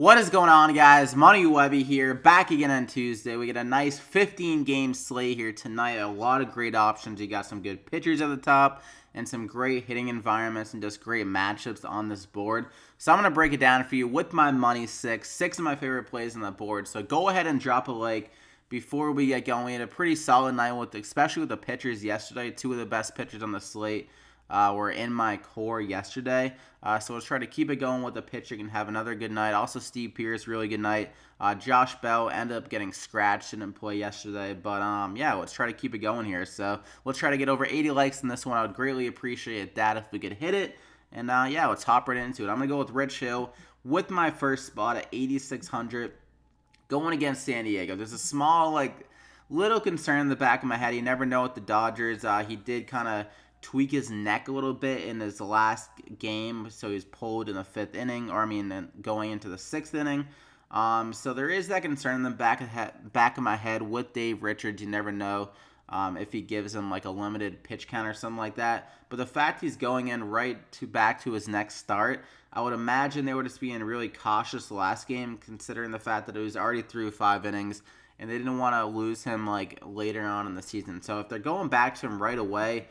What is going on, guys? Money Webby here, back again on Tuesday. We get a nice 15-game slate here tonight. A lot of great options. You got some good pitchers at the top and some great hitting environments and just great matchups on this board. So I'm going to break it down for you with my money six of my favorite plays on the board. So go ahead and drop a like before we get going. We had a pretty solid night, especially with the pitchers yesterday. Two of the best pitchers on the slate were in my core yesterday. So let's try to keep it going with the pitcher and have another good night. Also, Steve Pearce, really good night. Josh Bell ended up getting scratched, didn't play yesterday. But, yeah, let's try to keep it going here. So let's try to get over 80 likes in this one. I would greatly appreciate that if we could hit it. And, yeah, let's hop right into it. I'm going to go with Rich Hill with my first spot at 8,600 going against San Diego. There's a small, little concern in the back of my head. You never know with the Dodgers. He did kind of tweak his neck a little bit in his last game, so he's pulled in the fifth inning, going into the sixth inning. So there is that concern in the back of my head with Dave Richards. You never know if he gives him like a limited pitch count or something like that. But the fact he's going in back to his next start, I would imagine they were just being really cautious the last game, considering the fact that it was already through 5 innings, and they didn't want to lose him later on in the season. So if they're going back to him right away,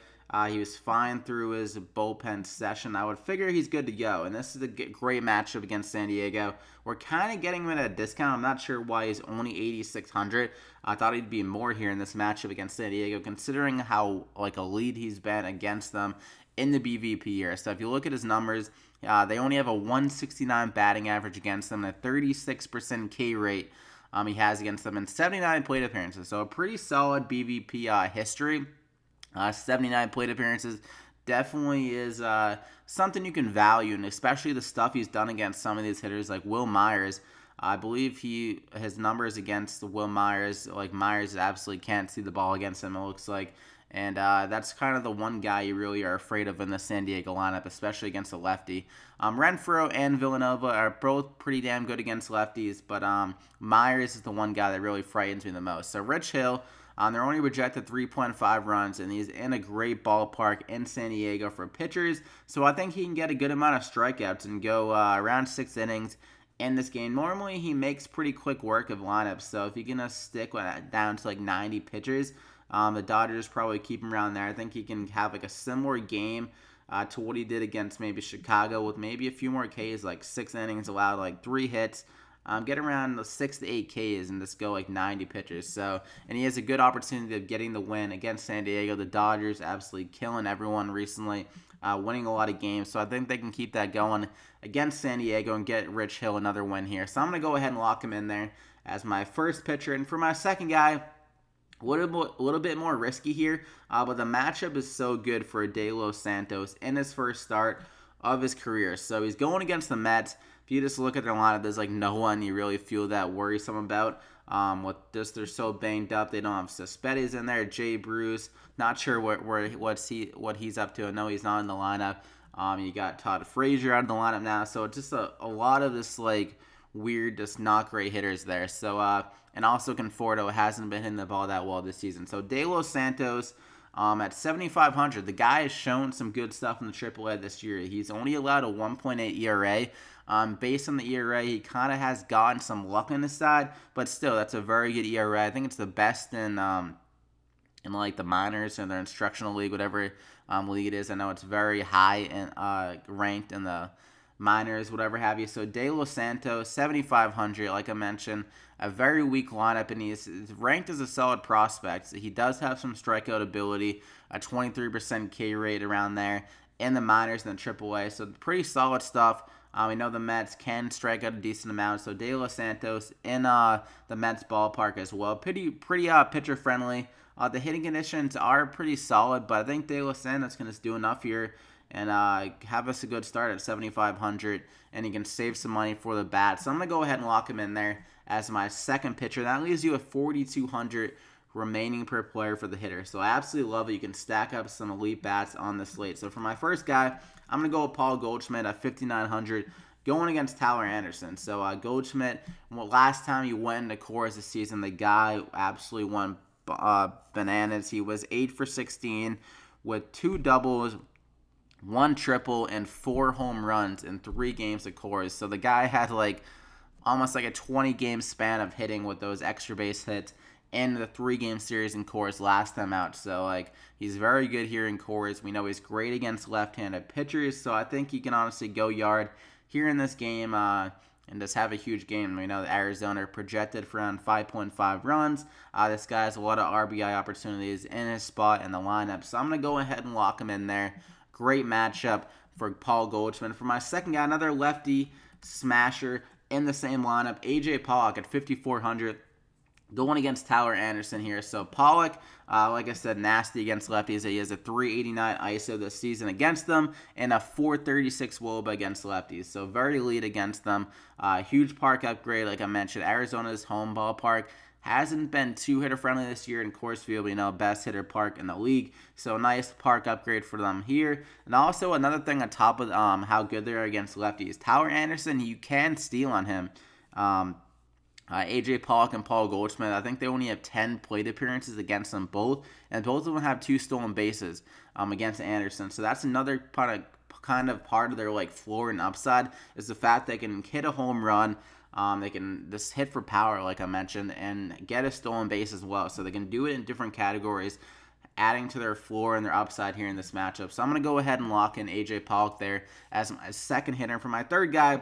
he was fine through his bullpen session. I would figure he's good to go. And this is a great matchup against San Diego. We're kind of getting him at a discount. I'm not sure why he's only 8,600. I thought he'd be more here in this matchup against San Diego, considering how elite he's been against them in the BVP year. So if you look at his numbers, they only have a 169 batting average against them and a 36% K rate he has against them in 79 plate appearances. So a pretty solid BVP history. 79 plate appearances definitely is something you can value, and especially the stuff he's done against some of these hitters like Will Myers. I believe his numbers against Will Myers, Myers absolutely can't see the ball against him, it looks like. And that's kind of the one guy you really are afraid of in the San Diego lineup, especially against a lefty. Renfroe and Villanova are both pretty damn good against lefties, but Myers is the one guy that really frightens me the most. So Rich Hill, they're only projected 3.5 runs, and he's in a great ballpark in San Diego for pitchers. So I think he can get a good amount of strikeouts and go around 6 innings in this game. Normally, he makes pretty quick work of lineups. So if you're going to stick down to 90 pitchers, the Dodgers probably keep him around there. I think he can have a similar game to what he did against maybe Chicago with maybe a few more Ks, 6 innings allowed, 3 hits. Get around the 6 to 8 Ks and just go 90 pitches. So, and he has a good opportunity of getting the win against San Diego. The Dodgers absolutely killing everyone recently, winning a lot of games. So I think they can keep that going against San Diego and get Rich Hill another win here. So I'm going to go ahead and lock him in there as my first pitcher. And for my second guy, a little bit more risky here, but the matchup is so good for De Los Santos in his first start of his career. So he's going against the Mets. If you just look at their lineup, there's no one you really feel that worrisome about. They're so banged up. They don't have Cespedes in there. Jay Bruce, not sure what he's up to. I know he's not in the lineup. You got Todd Frazier out of the lineup now, so it's just a lot of this weird, just not great hitters there. So and also Conforto hasn't been hitting the ball that well this season. So De Los Santos. At 7,500, the guy has shown some good stuff in the AAA this year. He's only allowed a 1.8 ERA. Based on the ERA, he kind of has gotten some luck on his side, but still, that's a very good ERA. I think it's the best in the minors or their instructional league, whatever league it is. I know it's very high and ranked in the minors, whatever have you. So De Los Santos, 7,500, like I mentioned, a very weak lineup, and he's ranked as a solid prospect. He does have some strikeout ability, a 23% K rate around there in the minors and the AAA, so pretty solid stuff. We know the Mets can strike out a decent amount, so De Los Santos in the Mets ballpark as well. Pretty pitcher friendly. The hitting conditions are pretty solid, but I think De Los Santos can just do enough here and have us a good start at 7,500, and he can save some money for the bat. So I'm going to go ahead and lock him in there as my second pitcher. That leaves you with 4,200 remaining per player for the hitter. So I absolutely love it. You can stack up some elite bats on the slate. So for my first guy, I'm going to go with Paul Goldschmidt at 5,900 going against Tyler Anderson. So Goldschmidt, last time he went into Coors this season, the guy absolutely went bananas. He was 8 for 16 with 2 doubles, 1 triple, and 4 home runs in 3 games of Coors. So the guy had almost like a 20-game span of hitting with those extra base hits in the 3-game series in Coors last time out. So, like, he's very good here in Coors. We know he's great against left-handed pitchers, so I think he can honestly go yard here in this game and just have a huge game. We know that Arizona are projected for around 5.5 runs. This guy has a lot of RBI opportunities in his spot in the lineup, so I'm going to go ahead and lock him in there. Great matchup for Paul Goldschmidt. For my second guy, another lefty smasher in the same lineup, A.J. Pollock at 5,400. Going against Tyler Anderson here. So Pollock, like I said, nasty against lefties. He has a 389 ISO this season against them and a 436 WOBA against lefties. So very elite against them. Huge park upgrade, like I mentioned. Arizona's home ballpark hasn't been too hitter friendly this year in Coors Field, but, you know, best hitter park in the league. So nice park upgrade for them here. And also another thing on top of how good they are against lefties, Tyler Anderson, you can steal on him. A.J. Pollock and Paul Goldschmidt, I think they only have 10 plate appearances against them both, and both of them have 2 stolen bases against Anderson. So that's another kind of part of their like floor and upside is the fact they can hit a home run, they can just hit for power, like I mentioned, and get a stolen base as well. So they can do it in different categories, adding to their floor and their upside here in this matchup. So I'm going to go ahead and lock in A.J. Pollock there as my second hitter. For my third guy,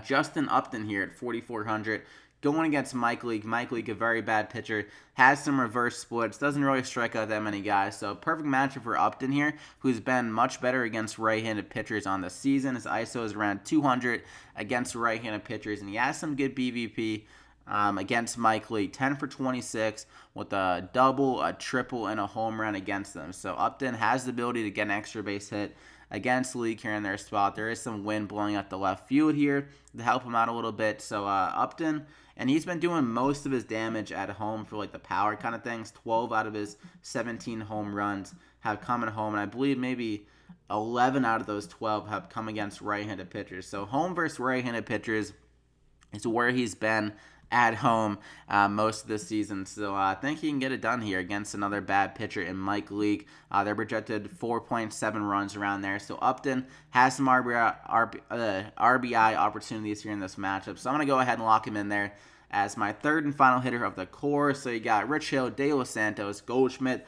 Justin Upton here at 4,400. Going against Mike Leake. Mike Leake, a very bad pitcher, has some reverse splits, doesn't really strike out that many guys. So perfect matchup for Upton here, who's been much better against right-handed pitchers on the season. His ISO is around 200 against right-handed pitchers, and he has some good BVP against Mike Leake. 10 for 26 with a double, a triple, and a home run against them. So Upton has the ability to get an extra base hit against Leake here in their spot. There is some wind blowing out the left field here to help him out a little bit. So Upton, and he's been doing most of his damage at home for like the power kind of things. 12 out of his 17 home runs have come at home, and I believe maybe 11 out of those 12 have come against right-handed pitchers. So home versus right-handed pitchers is where he's been at home most of the season. So I think he can get it done here against another bad pitcher in Mike Leake. They're projected 4.7 runs around there. So Upton has some RBI opportunities here in this matchup. So I'm going to go ahead and lock him in there as my third and final hitter of the core. So you got Rich Hill, De Los Santos, Goldschmidt,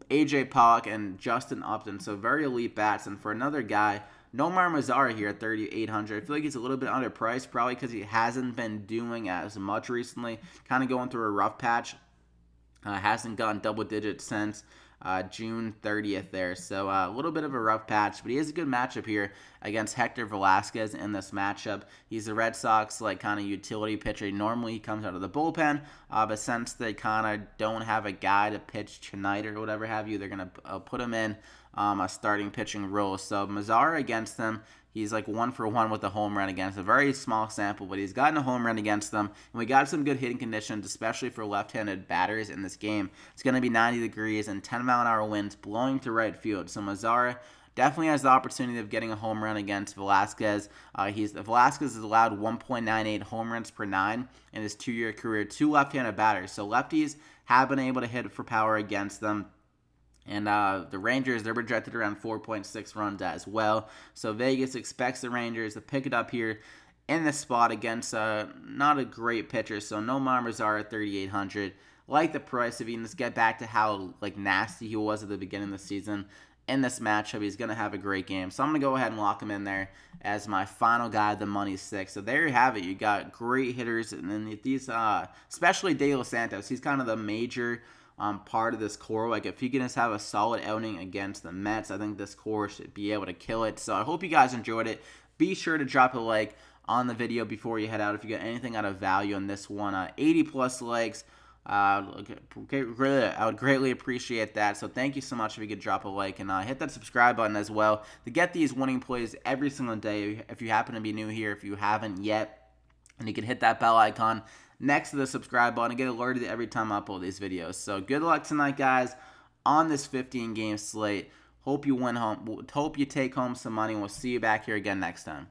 A.J. Pollock, and Justin Upton. So very elite bats. And for another guy, NOMAR MAZARA here at 3,800. I feel like he's a little bit underpriced, probably because he hasn't been doing as much recently. Kind of going through a rough patch. Hasn't gotten double digits since June 30th there. So a little bit of a rough patch, but he has a good matchup here against Hector Velasquez in this matchup. He's a Red Sox like kind of utility pitcher. Normally he comes out of the bullpen, but since they kind of don't have a guy to pitch tonight or whatever have you, they're going to put him in a starting pitching role. So MAZARA against them, he's like 1-for-1 with a home run against a very small sample, but he's gotten a home run against them. And we got some good hitting conditions, especially for left-handed batters in this game. It's going to be 90 degrees and 10-mile-an-hour winds blowing to right field. So MAZARA definitely has the opportunity of getting a home run against Velasquez. Velasquez has allowed 1.98 home runs per 9 in his 2-year career to left-handed batters. So lefties have been able to hit for power against them. And the Rangers, they're projected around 4.6 runs as well. So Vegas expects the Rangers to pick it up here in this spot against not a great pitcher. So NOMAR MAZARA at 3,800. Like the price, if you can just get back to how like nasty he was at the beginning of the season in this matchup, he's going to have a great game. So I'm going to go ahead and lock him in there as my final guy, the money 6. So there you have it. You got great hitters. And then these, especially De Los Santos, he's kind of the major part of this core. Like if he can just have a solid outing against the Mets, I think this core should be able to kill it. So I hope you guys enjoyed it. Be sure to drop a like on the video before you head out if you got anything out of value on this one. 80 plus likes. I would greatly appreciate that. So thank you so much if you could drop a like and hit that subscribe button as well to get these winning plays every single day. If you happen to be new here, if you haven't yet, and you can hit that bell icon next to the subscribe button and get alerted every time I upload these videos. So good luck tonight, guys, on this 15-game slate. Hope you win home. Hope you take home some money. We'll see you back here again next time.